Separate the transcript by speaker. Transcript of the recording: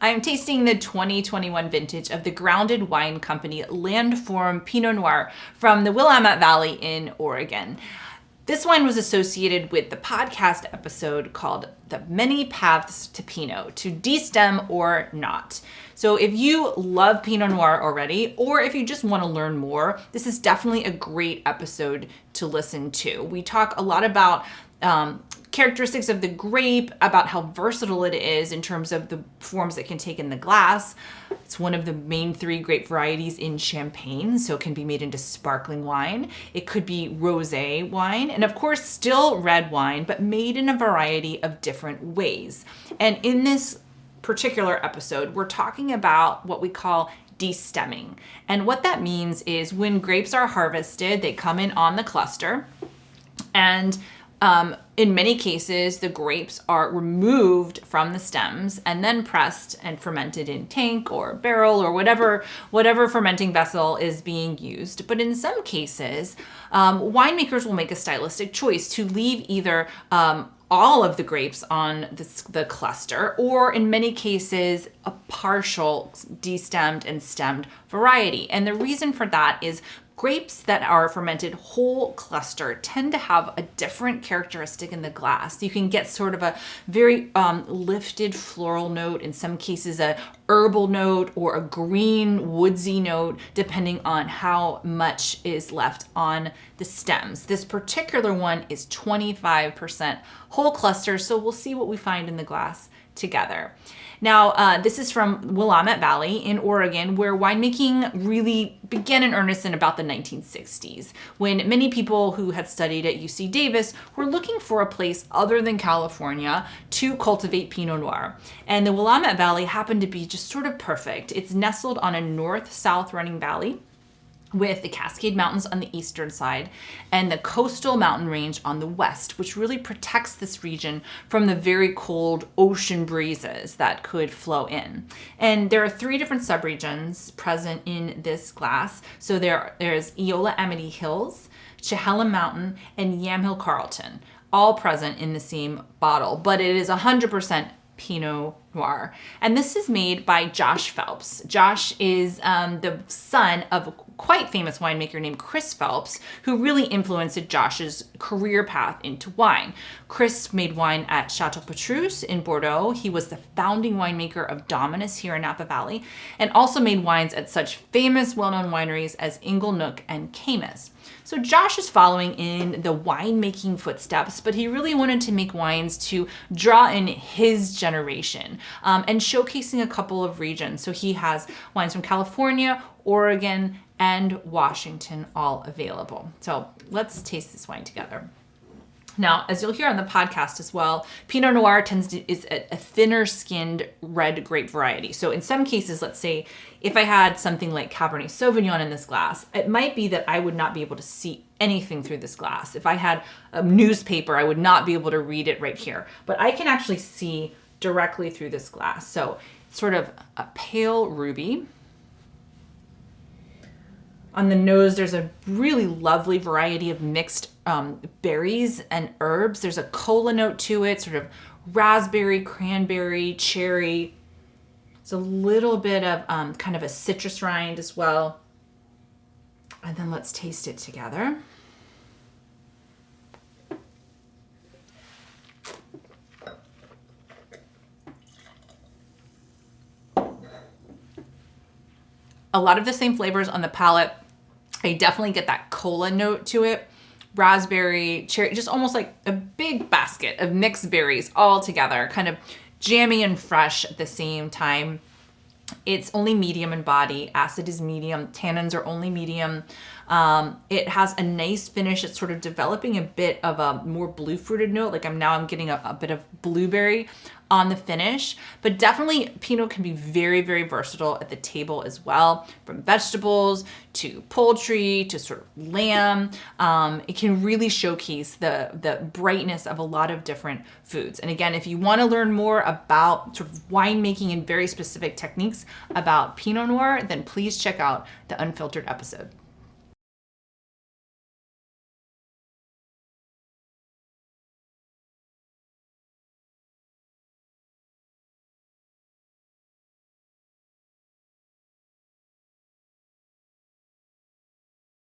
Speaker 1: I'm tasting the 2021 vintage of the grounded wine company Landform Pinot Noir from the Willamette Valley in Oregon. This wine was associated with the podcast episode called The Many Paths to Pinot, to destem or not. So if you love Pinot Noir already, or if you just want to learn more, this is definitely a great episode to listen to. We talk a lot about characteristics of the grape, about how versatile it is in terms of the forms it can take in the glass. It's one of the main 3 grape varieties in Champagne, so it can be made into sparkling wine. It could be rosé wine, and of course still red wine, but made in a variety of different ways. And in this particular episode, we're talking about what we call destemming. And what that means is when grapes are harvested, they come in on the cluster, and in many cases, the grapes are removed from the stems and then pressed and fermented in tank or barrel or whatever fermenting vessel is being used. But in some cases, winemakers will make a stylistic choice to leave either all of the grapes on the cluster, or in many cases, a partial destemmed and stemmed variety. And the reason for that is grapes that are fermented whole cluster tend to have a different characteristic in the glass. You can get sort of a very lifted floral note, in some cases a herbal note or a green woodsy note, depending on how much is left on the stems. This particular one is 25% whole cluster, so we'll see what we find in the glass together. Now, this is from Willamette Valley in Oregon, where winemaking really began in earnest in about the 1960s, when many people who had studied at UC Davis were looking for a place other than California to cultivate Pinot Noir. And the Willamette Valley happened to be just sort of perfect. It's nestled on a north-south running valley with the Cascade Mountains on the eastern side and the coastal mountain range on the west, which really protects this region from the very cold ocean breezes that could flow in. And there are 3 different subregions present in this glass. So there's Eola Amity Hills, Chehalem Mountain, and Yamhill Carlton, all present in the same bottle, but it is 100% Pinot Noir. And this is made by Josh Phelps. Josh is the son of a quite famous winemaker named Chris Phelps, who really influenced Josh's career path into wine. Chris made wine at Chateau Petrus in Bordeaux. He was the founding winemaker of Dominus here in Napa Valley, and also made wines at such famous well-known wineries as Inglenook and Caymus. So Josh is following in the winemaking footsteps, but he really wanted to make wines to draw in his generation and showcasing a couple of regions. So he has wines from California, Oregon, and Washington all available. So let's taste this wine together. Now, as you'll hear on the podcast as well, Pinot Noir is a thinner skinned red grape variety. So in some cases, let's say if I had something like Cabernet Sauvignon in this glass, it might be that I would not be able to see anything through this glass. If I had a newspaper, I would not be able to read it right here, but I can actually see directly through this glass. So it's sort of a pale ruby. On the nose, there's a really lovely variety of mixed berries and herbs. There's a cola note to it, sort of raspberry, cranberry, cherry. It's a little bit of kind of a citrus rind as well. And then let's taste it together. A lot of the same flavors on the palate. I definitely get that cola note to it. Raspberry, cherry, just almost like a big basket of mixed berries all together, kind of jammy and fresh at the same time. It's only medium in body. Acid is medium. Tannins are only medium. It has a nice finish. It's sort of developing a bit of a more blue fruited note. Like I'm getting a bit of blueberry on the finish, but definitely Pinot can be very, very versatile at the table as well, from vegetables to poultry to sort of lamb. It can really showcase the brightness of a lot of different foods. And again, if you want to learn more about sort of winemaking and very specific techniques about Pinot Noir, then please check out the Unfiltered episode.